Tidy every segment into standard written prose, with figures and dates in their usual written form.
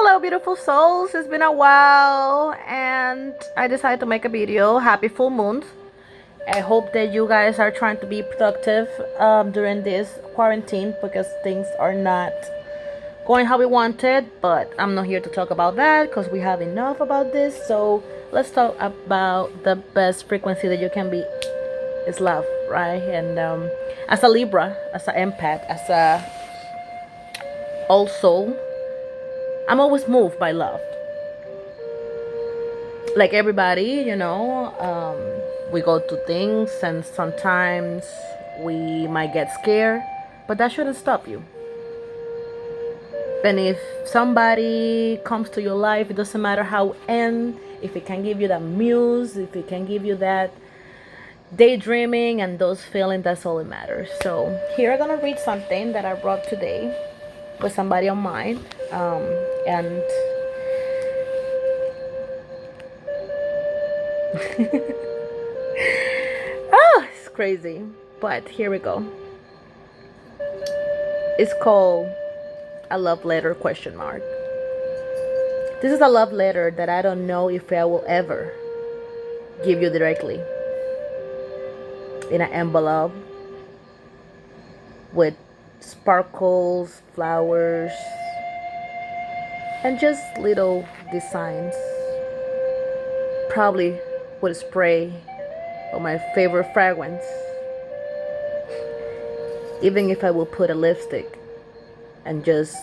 Hello, beautiful souls. It's been a while, and I decided to make a video. Happy full moon. I hope that you guys are trying to be productive during this quarantine because things are not going how we wanted. But I'm not here to talk about that because we have enough about this. So let's talk about the best frequency that you can be is love, right? And as a Libra, as an empath, as a also, I'm always moved by love. Like everybody, we go to things and sometimes we might get scared, but that shouldn't stop you. And if somebody comes to your life, it doesn't matter how end, if it can give you that muse, if it can give you that daydreaming and those feelings, that's all that matters. So here I'm gonna read something that I brought today with somebody on mine. And oh, it's crazy. But here we go. It's called a love letter question mark. This is a love letter that I don't know if I will ever give you directly in an envelope with sparkles, flowers, and just little designs. Probably with spray or my favorite fragrance. Even if I will put a lipstick and just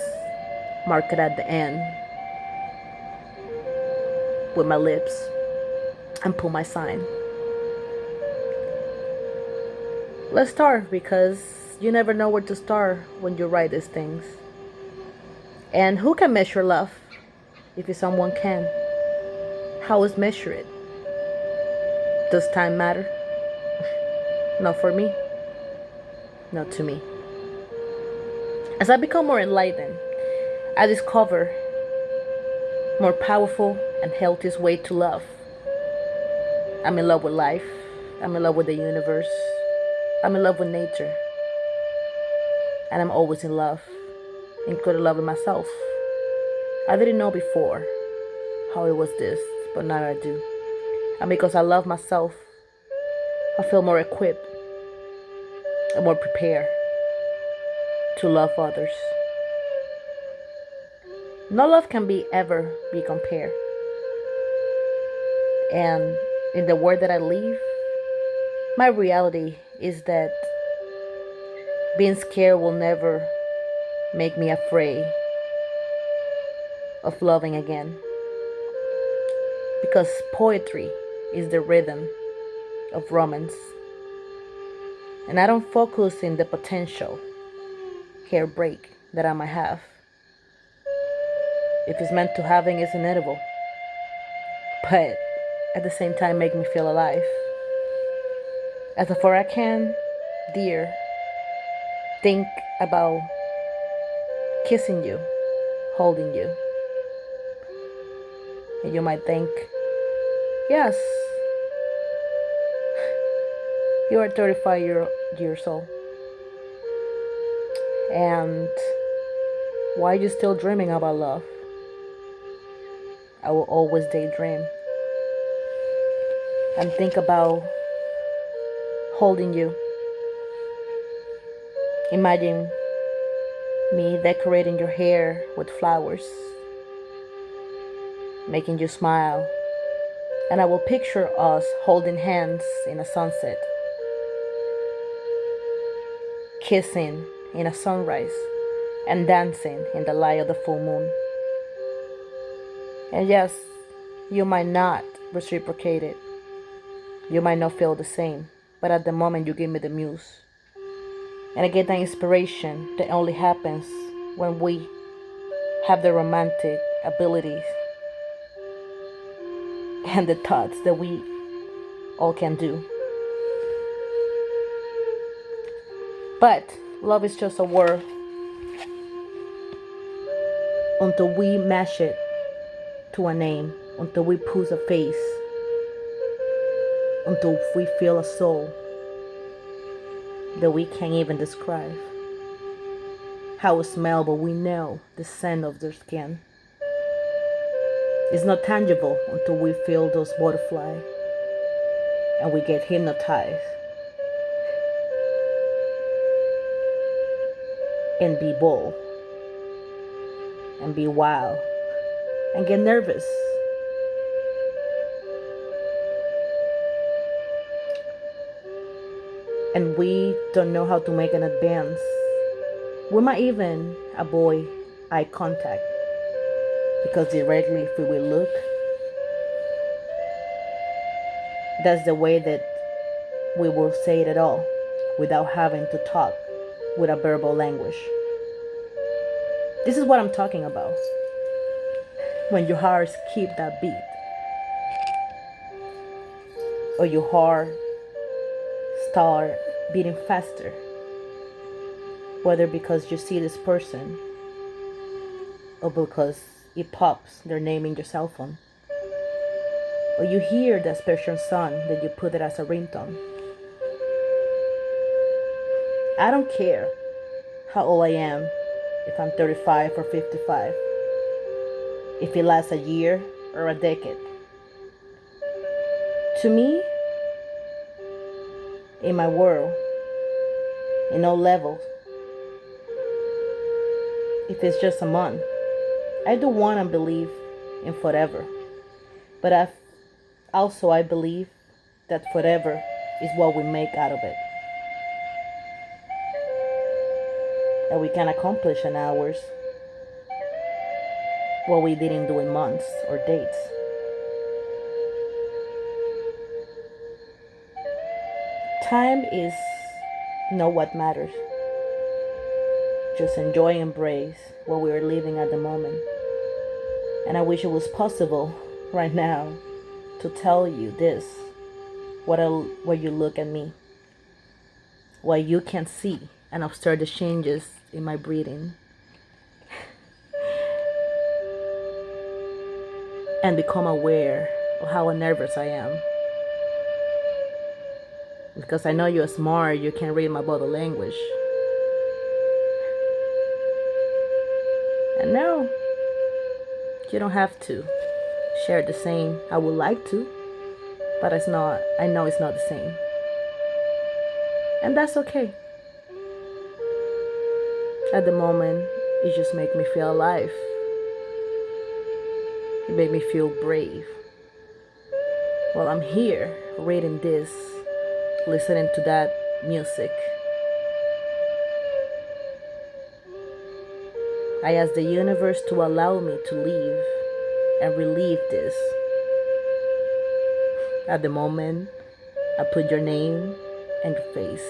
mark it at the end with my lips and put my sign. Let's start because you never know where to start when you write these things. And who can measure love if someone can? How is measure it? Does time matter? Not for me. Not to me. As I become more enlightened, I discover more powerful and healthiest way to love. I'm in love with life. I'm in love with the universe. I'm in love with nature. And I'm always in love, including loving myself. I didn't know before how it was this, but now I do. And because I love myself, I feel more equipped and more prepared to love others. No love can ever be compared. And in the world that I live, my reality is that being scared will never make me afraid of loving again. Because poetry is the rhythm of romance. And I don't focus in the potential heartbreak that I might have. If it's meant to having, it's inevitable. But at the same time, make me feel alive. As far I can, dear, think about kissing you, holding you. And you might think, yes, you are 35 years old. And why are you still dreaming about love? I will always daydream and think about holding you. Imagine me decorating your hair with flowers, making you smile, and I will picture us holding hands in a sunset, kissing in a sunrise, and dancing in the light of the full moon. And yes, you might not reciprocate it. You might not feel the same, but at the moment you give me the muse. And I get that inspiration that only happens when we have the romantic abilities and the thoughts that we all can do. But love is just a word until we match it to a name, until we put a face, until we feel a soul that we can't even describe. How it smells, but we know the scent of their skin. It's not tangible until we feel those butterflies and we get hypnotized and be bold and be wild and get nervous. And we don't know how to make an advance. We might even avoid eye contact because directly if we will look, that's the way that we will say it all without having to talk with a verbal language. This is what I'm talking about. When your heart skips that beat, or your heart start beating faster, whether because you see this person or because it pops their name in your cell phone, or you hear that special song that you put it as a ringtone. I don't care how old I am, if I'm 35 or 55, if it lasts a year or a decade. To me, in my world, in all levels, if it's just a month, I don't want to believe in forever. But I believe that forever is what we make out of it. That we can accomplish in hours what we didn't do in months or days. Time is not what matters. Just enjoy and embrace what we are living at the moment. And I wish it was possible right now to tell you this, while you look at me, while you can see and observe the changes in my breathing, and become aware of how nervous I am. Because I know you're smart, you can read my body language. And no, you don't have to share the same. I would like to, but it's not. I know it's not the same. And that's okay. At the moment, it just makes me feel alive. It made me feel brave. While I'm here reading this, listening to that music, I ask the universe to allow me to live and relieve this. At the moment, I put your name and your face.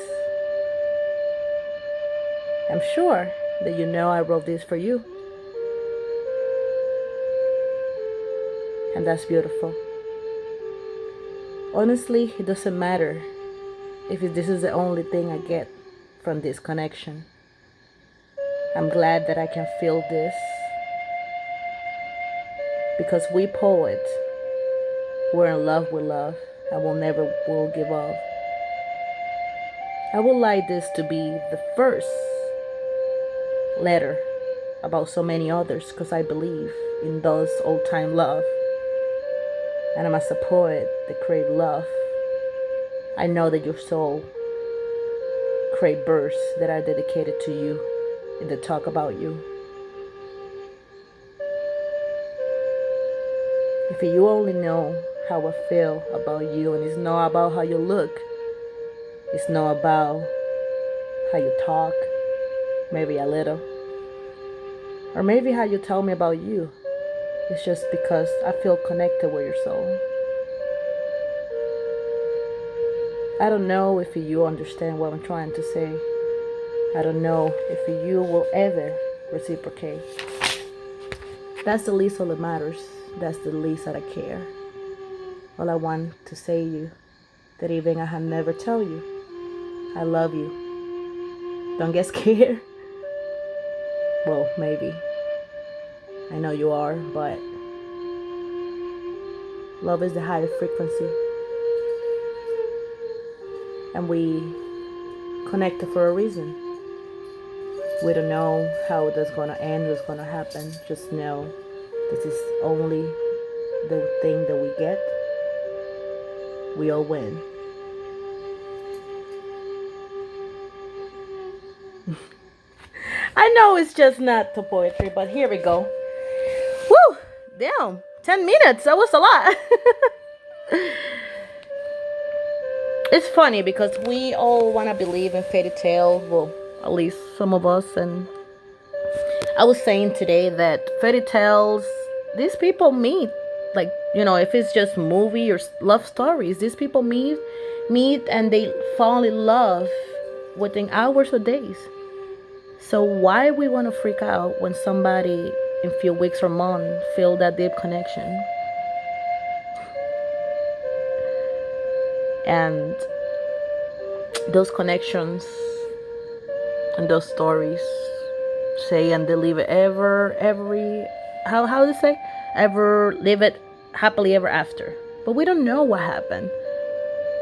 I'm sure that you know I wrote this for you. And that's beautiful. Honestly, it doesn't matter if this is the only thing I get from this connection. I'm glad that I can feel this, because we poets, we're in love with love and will give up. I would like this to be the first letter about so many others, because I believe in those old-time love. And I'm as a poet that crave love, I know that your soul crave verse that are dedicated to you and that talk about you. If you only know how I feel about you, and it's not about how you look, it's not about how you talk, maybe a little, or maybe how you tell me about you. It's just because I feel connected with your soul. I don't know if you understand what I'm trying to say. I don't know if you will ever reciprocate. That's the least all that matters. That's the least that I care. All I want to say to you, that even I have never tell you, I love you. Don't get scared. Well, maybe. I know you are, but love is the higher frequency. And we connected for a reason. We don't know how that's gonna end, what's gonna happen. Just know this is only the thing that we get, we all win. I know it's just not the poetry, but here we go. Woo! Damn, 10 minutes. That was a lot. It's funny because we all want to believe in fairy tale. Well, at least some of us. And I was saying today that fairy tales, these people meet. Like, if it's just movie or love stories, these people meet and they fall in love within hours or days. So why we want to freak out when somebody in few weeks or months feel that deep connection? And those connections and those stories say and they live it how do they say? Ever live it happily ever after. But we don't know what happened.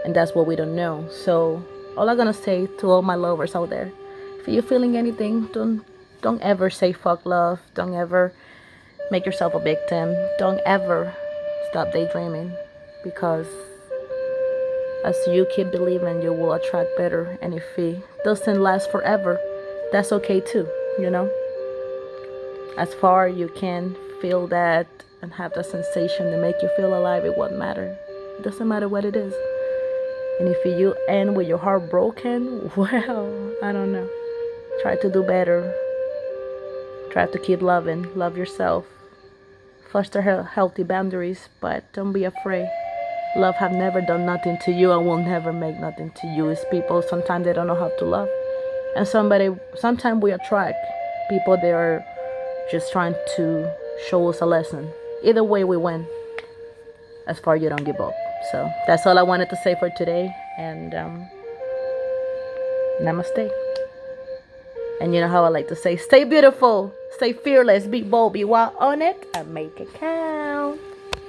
And that's what we don't know. So all I'm gonna say to all my lovers out there, if you're feeling anything, don't ever say fuck love. Don't ever make yourself a victim. Don't ever stop daydreaming, because as you keep believing, you will attract better. And if it doesn't last forever, that's okay too, As far you can feel that and have that sensation to make you feel alive, it won't matter. It doesn't matter what it is. And if you end with your heart broken, well, I don't know. Try to do better. Try to keep loving. Love yourself. Foster healthy boundaries, but don't be afraid. Love have never done nothing to you and will never make nothing to you. It's people, sometimes they don't know how to love. And sometimes we attract people that are just trying to show us a lesson. Either way, we win. As far as you don't give up. So that's all I wanted to say for today. And namaste. And you know how I like to say, stay beautiful, stay fearless, be bold, be wild on it, and make it count.